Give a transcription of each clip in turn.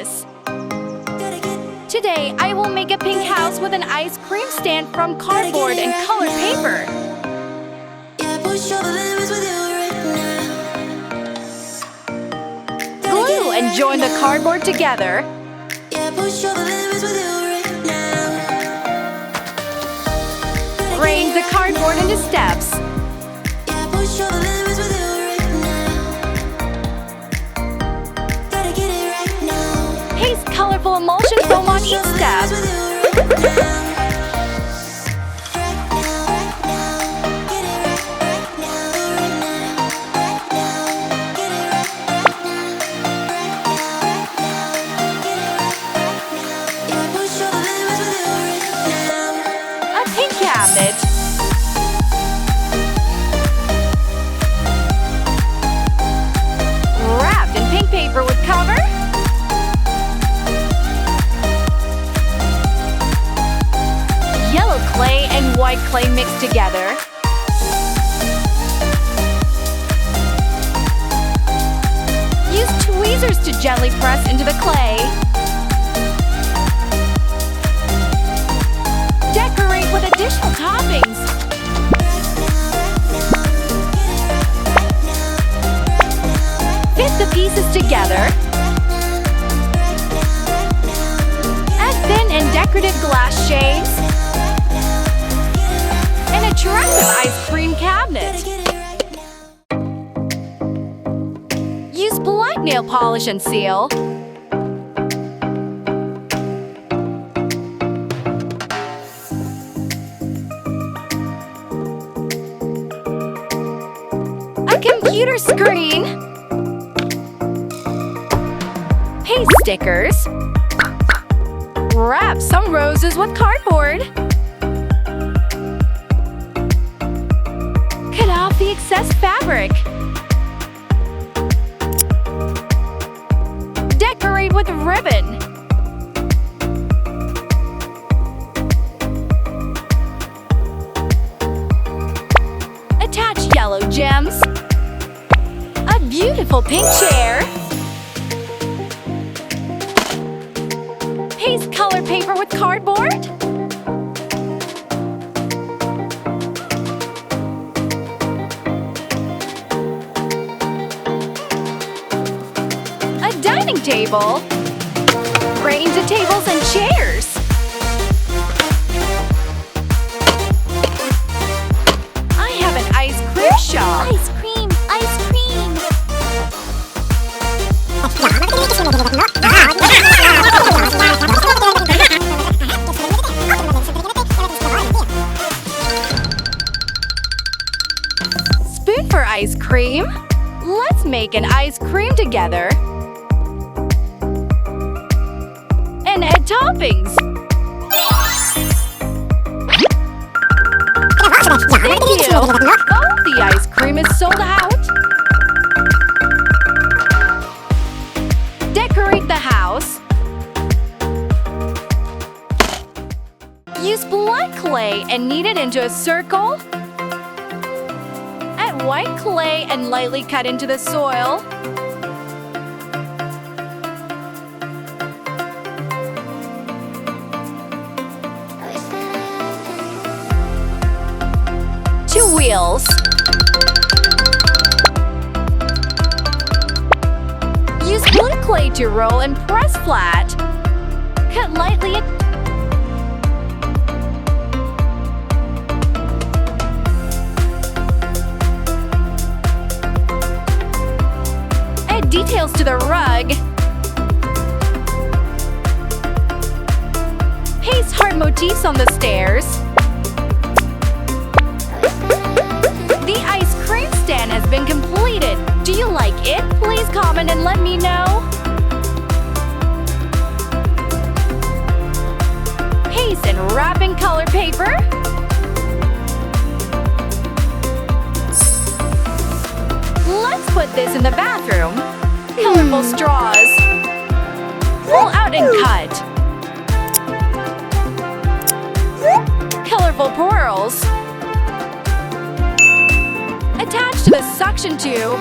this. Today, I will make a pink house with an ice cream stand from cardboard and colored paper. Glue and join the cardboard together. Arrange the cardboard into steps. Paste colorful emulsion foam on each step. A pink cabinet. Wrapped in pink paper with cover. Yellow clay and white clay mixed together. Use tweezers to gently press into the clay. Decorate with additional toppings. Fit the pieces together. Add thin and decorative glass shades. An attractive ice cream cabinet. Use black nail polish and seal. A computer screen. Paste stickers. Wrap some roses with cardboard. Cut off the excess fabric. Decorate with ribbon. Attach yellow gems. A beautiful pink chair. Paste colored paper with cardboard. A dining table. Arrange the tables and chairs. I have an ice cream shop. Ice cream, ice cream. Spoon for ice cream. Let's make an ice cream together. And add toppings. Thank you. Oh, the ice cream is sold out. Decorate the house. Use black clay and knead it into a circle. Add white clay and lightly cut into the soil. Two wheels. Use blue clay to roll and press flat. Cut lightly. Add details to the rug. Paste heart motifs on the stairs. The ice cream stand has been completed. Do you like it? Please comment and let me know. Paste and wrap in colored paper. Let's put this in the bathroom. Colorful straws. Pull out and cut. Colorful pearls. Attached to the suction tube.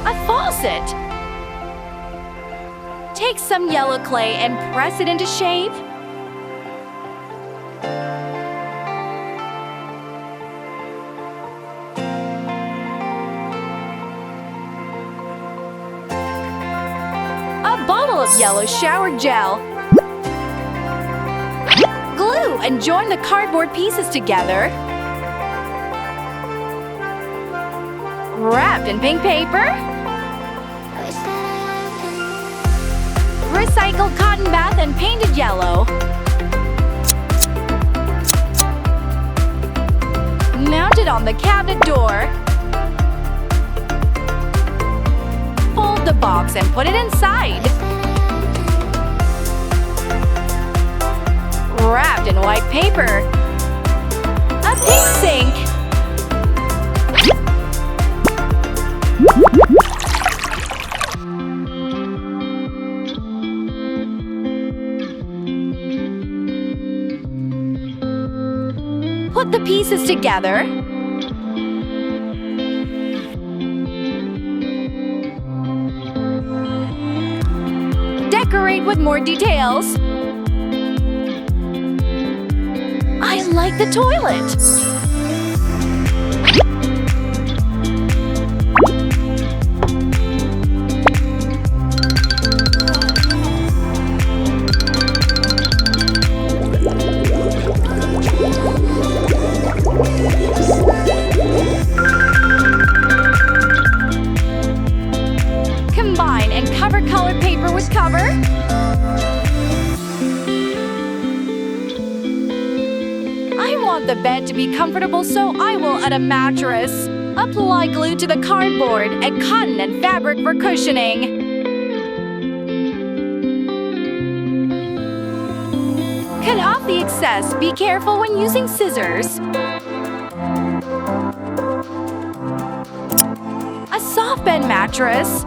A faucet. Take some yellow clay and press it into shape. A bottle of yellow shower gel. Glue and join the cardboard pieces together. Wrapped in pink paper. Recycled cotton bath and painted yellow. Mounted on the cabinet door. Fold the box and put it inside. Wrapped in white paper. A pink sink. Put the pieces together. Decorate with more details. I like the toilet. Combine and cover colored paper with cover. I want the bed to be comfortable, so I will add a mattress. Apply glue to the cardboard and cotton and fabric for cushioning. Cut off the excess. Be careful when using scissors. A soft bed mattress.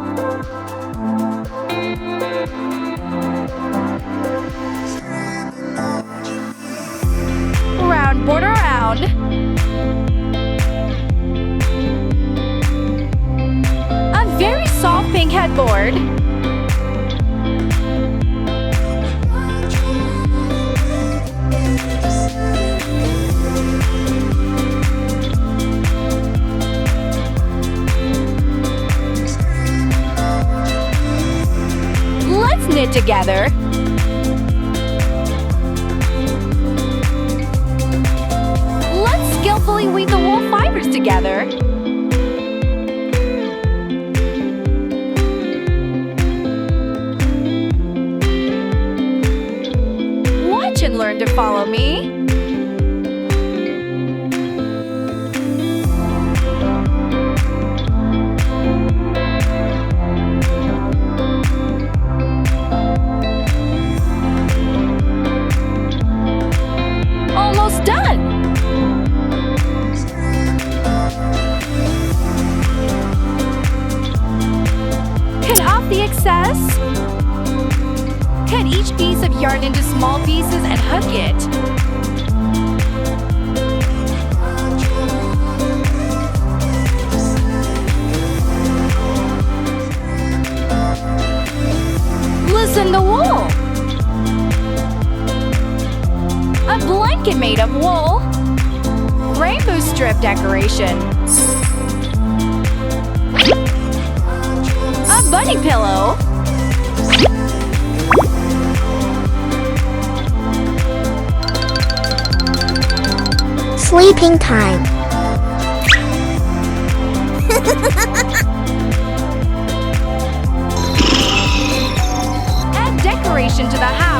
Round border round. A very soft pink headboard. Let's knit together. Let's skillfully weave the wool fibers together. Watch and learn to follow me. Almost done! Cut off the excess. Cut each piece of yarn into small pieces and hook it. Loosen the wool. A blanket made of wool. Rainbow strip decoration. A bunny pillow. Sleeping time. Add decoration to the house.